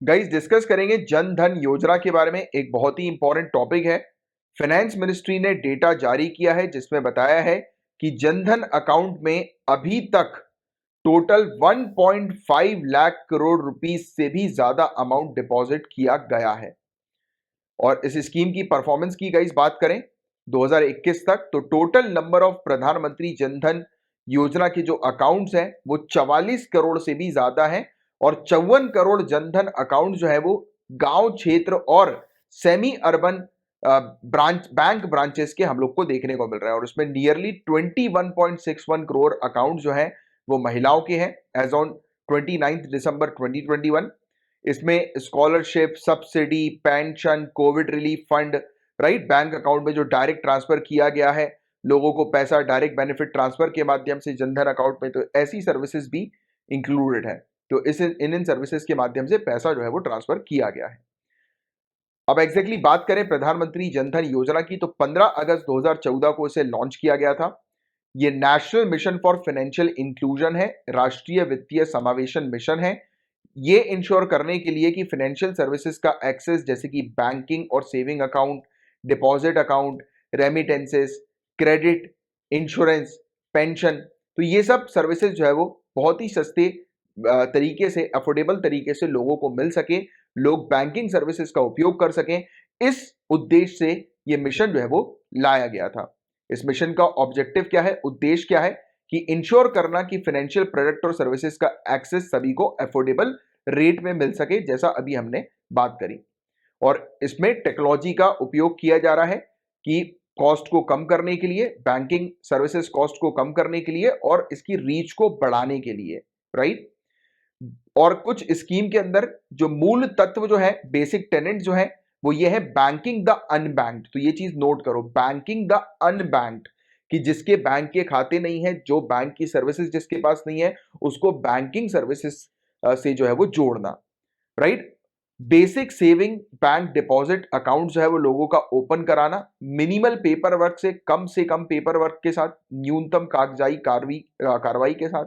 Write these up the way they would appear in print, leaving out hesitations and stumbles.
Guys discuss करेंगे जन धन योजना के बारे में। एक बहुत ही इंपॉर्टेंट टॉपिक है। फाइनेंस मिनिस्ट्री ने डेटा जारी किया है जिसमें बताया है कि जन धन अकाउंट में अभी तक टोटल 1.5 लाख करोड़ रुपीस से भी ज्यादा अमाउंट डिपॉजिट किया गया है। और इस स्कीम की परफॉर्मेंस की गाइस बात करें 2021 तक, तो टोटल नंबर ऑफ प्रधानमंत्री जन धन योजना के जो अकाउंट्स हैं वो 44 करोड़ से भी ज्यादा हैं। और 54 करोड़ जनधन अकाउंट जो है वो गांव क्षेत्र और सेमी अर्बन बैंक ब्रांचेस के हम लोग को देखने को मिल रहा है। और उसमें नियरली 21.61 करोड़ अकाउंट जो है वो महिलाओं के हैं एज ऑन 29 दिसंबर 2021। इसमें scholarship, subsidy, pension, Covid relief fund, right, bank account में जो डायरेक्ट ट्रांसफर किया गया है लोगों को पैसा डायरेक्ट बेनिफिट ट्रांसफर के माध्यम से जनधन अकाउंट में, तो ऐसी सर्विसेज भी इंक्लूडेड है। तो इस इन सर्विसेज के माध्यम से पैसा जो है वो ट्रांसफर किया गया है। अब एग्जैक्टली बात करें प्रधानमंत्री जनधन योजना की, तो 15 अगस्त 2014 को इसे लॉन्च किया गया था। ये national mission for financial inclusion है, राष्ट्रीय वित्तीय समावेशन मिशन है। ये इंश्योर करने के लिए कि फाइनेंशियल सर्विसेज का एक्सेस जैसे कि बैंकिंग और saving account, deposit account, remittances, credit, insurance, pension, तो ये सब सर्विसेज जो है वो बहुत ही सस्ते तरीके से, अफोर्डेबल तरीके से लोगों को मिल सके, लोग बैंकिंग सर्विसेज का उपयोग कर सकें। इस उद्देश्य से ये मिशन जो है वो लाया गया था। इस मिशन का ऑब्जेक्टिव क्या है, उद्देश्य क्या है कि इंश्योर करना कि फाइनेंशियल प्रोडक्ट और सर्विसेज का एक्सेस सभी को अफोर्डेबल रेट में मिल सके, जैसा अभी हमने बात करी। और इसमें टेक्नोलॉजी का उपयोग किया जा रहा है कि कॉस्ट को कम करने के लिए, बैंकिंग सर्विसेज कॉस्ट को कम करने के लिए और इसकी रीच को बढ़ाने के लिए, राइट। और कुछ स्कीम के अंदर जो मूल तत्व जो है, बेसिक टेनेंट जो है वो ये है बैंकिंग द अनबैंक्ड। तो ये चीज नोट करो, बैंकिंग द अनबैंक्ड, कि जिसके बैंक के खाते नहीं है, जो बैंक की सर्विसेज जिसके पास नहीं है, उसको बैंकिंग सर्विसेज से जो है वो जोड़ना, right. Basic saving bank deposit account जो है वो लोगों का ओपन कराना, मिनिमल पेपर वर्क से कम पेपर वर्क के साथ, न्यूनतम कागजाई कार्रवाई के साथ,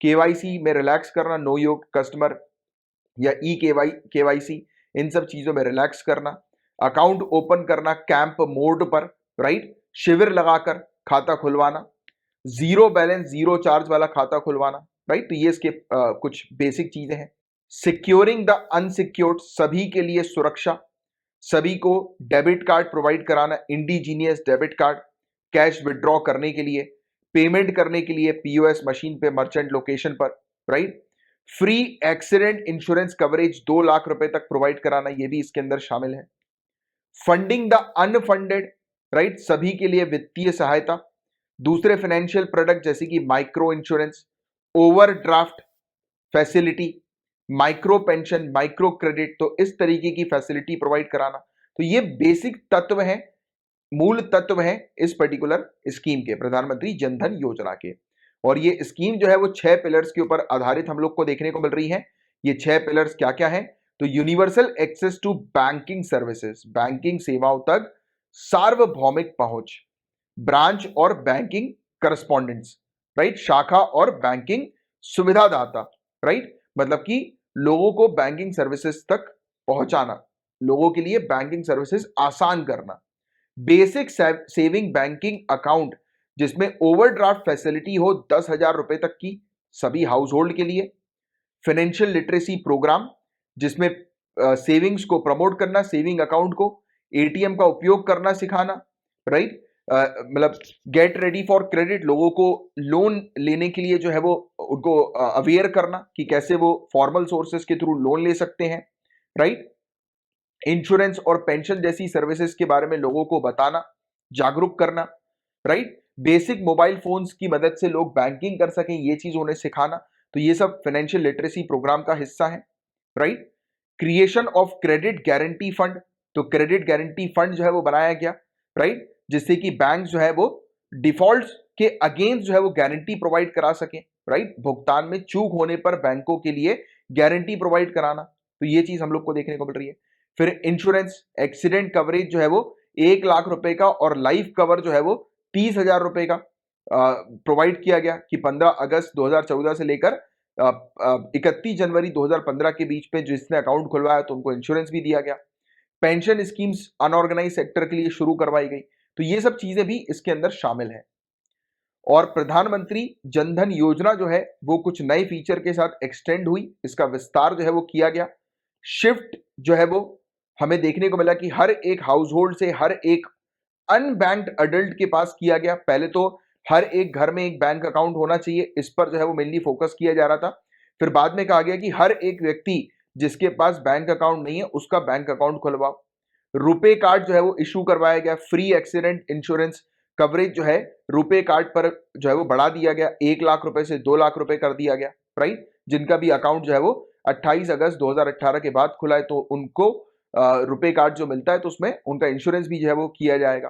केवाईसी में रिलैक्स करना, नो योर कस्टमर या ई केवाईसी, इन सब चीजों में रिलैक्स करना, अकाउंट ओपन करना कैंप मोड पर, राइट, शिविर लगाकर खाता खुलवाना, जीरो बैलेंस जीरो चार्ज वाला खाता खुलवाना, राइट। तो ये इसके कुछ बेसिक चीजें हैं। सिक्योरिंग द अनसिक्योर्ड, सभी के लिए सुरक्षा, सभी को डेबिट कार्ड प्रोवाइड कराना, indigenous debit card, cash withdraw करने के लिए, पेमेंट करने के लिए पीओएस मशीन पे, मर्चेंट लोकेशन पर, right. Free accident insurance coverage 2 lakh रुपए तक प्रोवाइड कराना, ये भी इसके अंदर शामिल है। फंडिंग द अनफंडेड, राइट, सभी के लिए वित्तीय सहायता, दूसरे फाइनेंशियल प्रोडक्ट जैसे कि micro insurance, overdraft facility, micro pension, micro credit, तो इस तरीके की फैसिलिटी प्रोवाइड कराना। तो ये बेसिक तत्व हैं, मूल तत्व हैं इस पर्टिकुलर स्कीम के, प्रधानमंत्री जनधन योजना के। और ये स्कीम जो है वो 6 पिलर्स के ऊपर आधारित हम लोग को देखने को मिल रही है। ये 6 पिलर्स क्या क्या है, तो universal access to banking services, banking सेवाओं तक सार्वभौमिक पहुंच, ब्रांच और बैंकिंग करस्पॉन्डेंट्स, राइट, शाखा और बैंकिंग सुविधादाता, राइट, मतलब कि लोगों को बैंकिंग सर्विसेज तक पहुंचाना, लोगों के लिए बैंकिंग सर्विसेज आसान करना। बेसिक सेविंग बैंकिंग अकाउंट जिसमें ओवरड्राफ्ट फैसिलिटी हो 10,000 रुपए तक की सभी हाउस होल्ड के लिए। फाइनेंशियल लिटरेसी प्रोग्राम जिसमें सेविंग्स को प्रमोट करना, सेविंग अकाउंट को, एटीएम का उपयोग करना सिखाना, राइट, मतलब गेट रेडी फॉर क्रेडिट, लोगों को लोन लेने के लिए जो है वो उनको अवेयर करना कि कैसे वो फॉर्मल सोर्सेस के थ्रू लोन ले सकते हैं, राइट। इंश्योरेंस और पेंशन जैसी सर्विसेज के बारे में लोगों को बताना, जागरूक करना, राइट। बेसिक मोबाइल फोन्स की मदद से लोग बैंकिंग कर सकें, ये चीज उन्हें सिखाना। तो ये सब फाइनेंशियल लिटरेसी प्रोग्राम का हिस्सा है, right. Creation of credit guarantee fund, तो क्रेडिट गारंटी फंड जो है वो बनाया गया, राइट, जिससे कि बैंक जो है वो डिफॉल्ट के अगेंस्ट जो है वो गारंटी प्रोवाइड करा सके, राइट, भुगतान में चूक होने पर बैंकों के लिए गारंटी प्रोवाइड कराना। तो ये चीज हम लोग को देखने को मिल रही है। फिर इंश्योरेंस एक्सीडेंट कवरेज जो है वो 1 लाख रुपए का और लाइफ कवर जो है वो 30,000 रुपए का प्रोवाइड किया गया कि 15 अगस्त 2014 से लेकर 31 जनवरी 2015 के बीच में जिसने अकाउंट खुलवाया तो उनको इंश्योरेंस भी दिया गया। पेंशन स्कीम्स अनऑर्गेनाइज सेक्टर के लिए शुरू करवाई गई। तो ये सब चीजें भी इसके अंदर शामिल हैं। और प्रधानमंत्री जनधन योजना जो है वो कुछ नए फीचर के साथ एक्सटेंड हुई, इसका विस्तार जो है वो किया गया। शिफ्ट जो है वो हमें देखने को मिला कि हर एक हाउस होल्ड से हर एक अनबैंक्ड अडल्ट के पास किया गया। पहले तो हर एक घर में एक बैंक अकाउंट होना चाहिए, इस पर जो है वो मेनली फोकस किया जा रहा था। फिर बाद में कहा गया कि हर एक व्यक्ति जिसके पास बैंक अकाउंट नहीं है उसका बैंक अकाउंट खुलवाओ। रुपे कार्ड जो है वो इशू करवाया गया। फ्री एक्सीडेंट इंश्योरेंस कवरेज जो है रुपे कार्ड पर जो है वो बढ़ा दिया गया, 1 लाख रुपए से 2 लाख रुपए कर दिया गया। राइट, जिनका भी अकाउंट जो है वो 28 अगस्त 2018 के बाद खुला है तो उनको रुपे कार्ड जो मिलता है तो उसमें उनका इंश्योरेंस भी जो है वो किया जाएगा।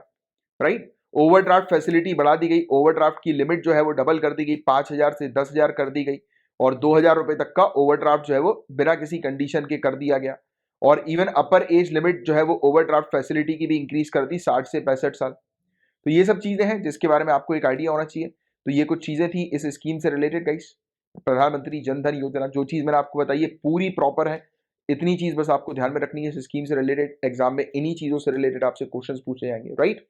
राइट, ओवरड्राफ्ट फैसिलिटी बढ़ा दी गई। ओवरड्राफ्ट की लिमिट जो है वो डबल कर दी गई, 5,000 से 10,000 कर दी गई। और 2,000 रुपए तक का ओवरड्राफ्ट जो है वो बिना किसी कंडीशन के कर दिया गया। और इवन अपर एज लिमिट जो है वो ओवरड्राफ्ट फैसिलिटी की भी इंक्रीज कर दी 60 से 65 साल। तो ये सब चीजें हैं जिसके बारे में आपको एक आइडिया होना चाहिए। तो ये कुछ चीजें थी इस स्कीम से रिलेटेड गाइस। प्रधानमंत्री जनधन योजना जो चीज मैंने आपको बताई है पूरी प्रॉपर है। इतनी चीज बस आपको ध्यान में रखनी है इस स्कीम से रिलेटेड। एग्जाम में इन्हीं चीजों से रिलेटेड आपसे क्वेश्चंस पूछे जाएंगे। राइट,